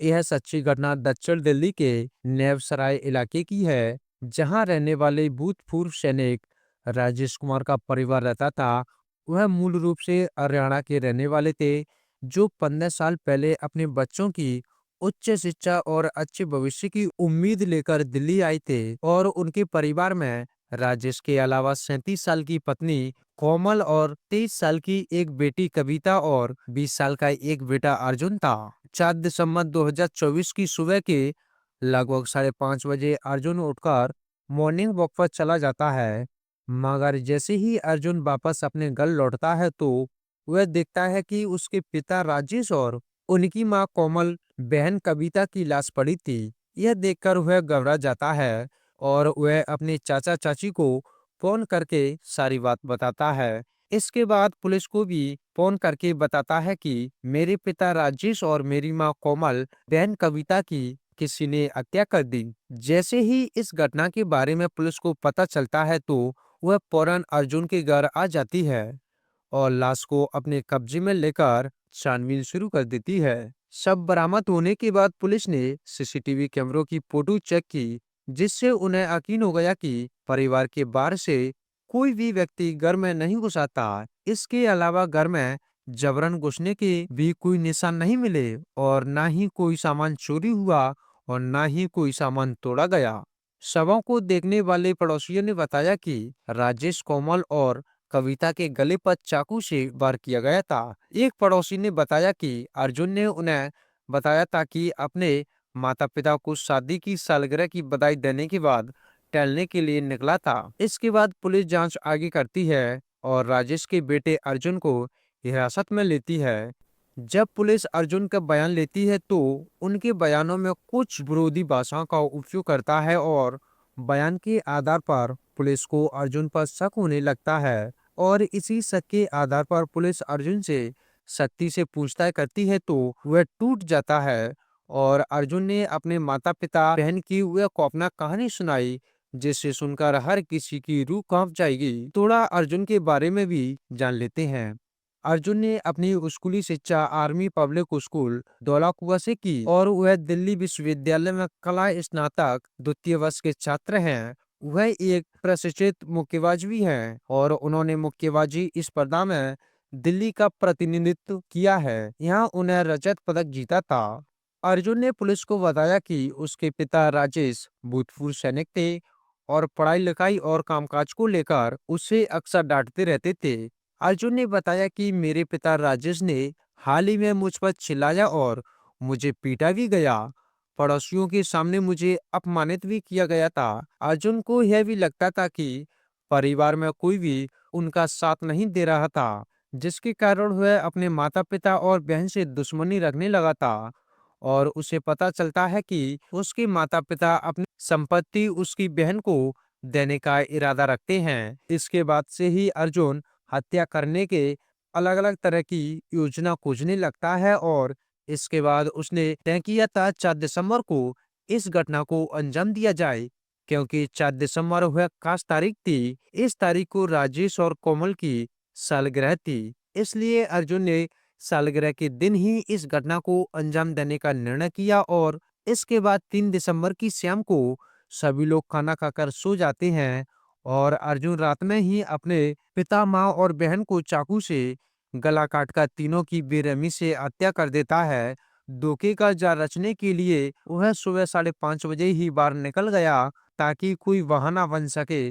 यह सच्ची घटना दक्षिण दिल्ली के नैवसराय इलाके की है, जहां रहने वाले भूतपूर्व सैनिक राजेश कुमार का परिवार रहता था। वह मूल रूप से हरियाणा के रहने वाले थे, जो 15 साल पहले अपने बच्चों की उच्च शिक्षा और अच्छे भविष्य की उम्मीद लेकर दिल्ली आए थे। और उनके परिवार में राजेश के अलावा 37 साल की पत्नी कोमल और 23 साल की एक बेटी कविता और 20 साल का एक बेटा अर्जुन था। 4 दिसंबर 2024 की सुबह के लगभग 5:30 बजे अर्जुन उठकर मॉर्निंग वॉक पर चला जाता है। मगर जैसे ही अर्जुन वापस अपने घर लौटता है तो वह देखता है कि उसके पिता राजेश और उनकी मां कोमल, बहन कविता की लाश पड़ी थी। यह देखकर वह घबरा जाता है और वह अपने चाचा चाची को फोन करके सारी बात बताता है। इसके बाद पुलिस को भी फोन करके बताता है कि मेरे पिता राजेश और मेरी मां कोमल, बहन कविता की किसी ने हत्या कर दी। जैसे ही इस घटना के बारे में पुलिस को पता चलता है तो वह फौरन अर्जुन के घर आ जाती है और लाश को अपने कब्जे में लेकर छानबीन शुरू कर देती है। शव बरामद होने के बाद पुलिस ने सीसीटीवी कैमरों की फोटो चेक की, जिससे उन्हें यकीन हो गया कि परिवार के बाहर से कोई भी व्यक्ति घर में नहीं घुसा था। इसके अलावा घर में जबरन घुसने के भी कोई निशान नहीं मिले और न ही कोई सामान चोरी हुआ और न ही कोई सामान तोड़ा गया। शवों को देखने वाले पड़ोसियों ने बताया कि राजेश, कोमल और कविता के गले पर चाकू से वार किया गया था। एक पड़ोसी ने बताया कि अर्जुन ने उन्हें बताया था कि अपने माता पिता को शादी की सालगिरह की बधाई देने के बाद टहलने के लिए निकला था। इसके बाद पुलिस जांच आगे करती है और राजेश के बेटे अर्जुन को हिरासत में लेती है। जब पुलिस अर्जुन का बयान लेती है तो उनके बयानों में कुछ विरोधी भाषाओं का उपयोग करता है और बयान के आधार पर पुलिस को अर्जुन पर शक होने लगता है। और इसी शक के आधार पर पुलिस अर्जुन से सख्ती से पूछताछ करती है तो वह टूट जाता है और अर्जुन ने अपने माता पिता, बहन की वह खौफनाक कहानी सुनाई, जिसे सुनकर हर किसी की रूह कांप जाएगी। थोड़ा अर्जुन के बारे में भी जान लेते हैं। अर्जुन ने अपनी स्कूली शिक्षा आर्मी पब्लिक स्कूल धौलाकुआं से की और वह दिल्ली विश्वविद्यालय में कला स्नातक द्वितीय वर्ष के छात्र हैं। वह एक प्रशिक्षित मुक्केबाज भी हैं और उन्होंने मुक्केबाजी स्पर्धा में दिल्ली का प्रतिनिधित्व किया है। यहाँ उन्हें रजत पदक जीता था। अर्जुन ने पुलिस को बताया कि उसके पिता राजेश भूतपूर्व सैनिक थे और पढ़ाई लिखाई और कामकाज को लेकर उसे अक्सर डांटते रहते थे। अर्जुन ने बताया कि मेरे पिता राजेश ने हाल ही में मुझ पर चिल्लाया और मुझे पीटा भी गया। पड़ोसियों के सामने मुझे अपमानित भी किया गया था। अर्जुन को यह भी लगता था कि परिवार में कोई भी उनका साथ नहीं दे रहा था, जिसके कारण वह अपने माता पिता और बहन से दुश्मनी रखने लगा था। और उसे पता चलता है कि उसके माता पिता अपनी संपत्ति उसकी बहन को देने का इरादा रखते हैं। इसके बाद से ही अर्जुन हत्या करने के अलग अलग तरह की योजना खोजने लगता है और इसके बाद उसने तय किया था 4 दिसंबर को इस घटना को अंजाम दिया जाए, क्योंकि 4 दिसंबर वह खास तारीख थी। इस तारीख को राजेश और कोमल की सालगिरह थी, इसलिए अर्जुन ने सालगिरह के दिन ही इस घटना को अंजाम देने का निर्णय किया। और इसके बाद 3 दिसंबर की शाम को सभी लोग खाना खाकर सो जाते हैं और अर्जुन रात में ही अपने पिता, माँ और बहन को चाकू से गला काटकर तीनों की बेरहमी से हत्या कर देता है। धोखे का जाल रचने के लिए वह सुबह 5:30 बजे ही बाहर निकल गया ताकि कोई बहाना बन सके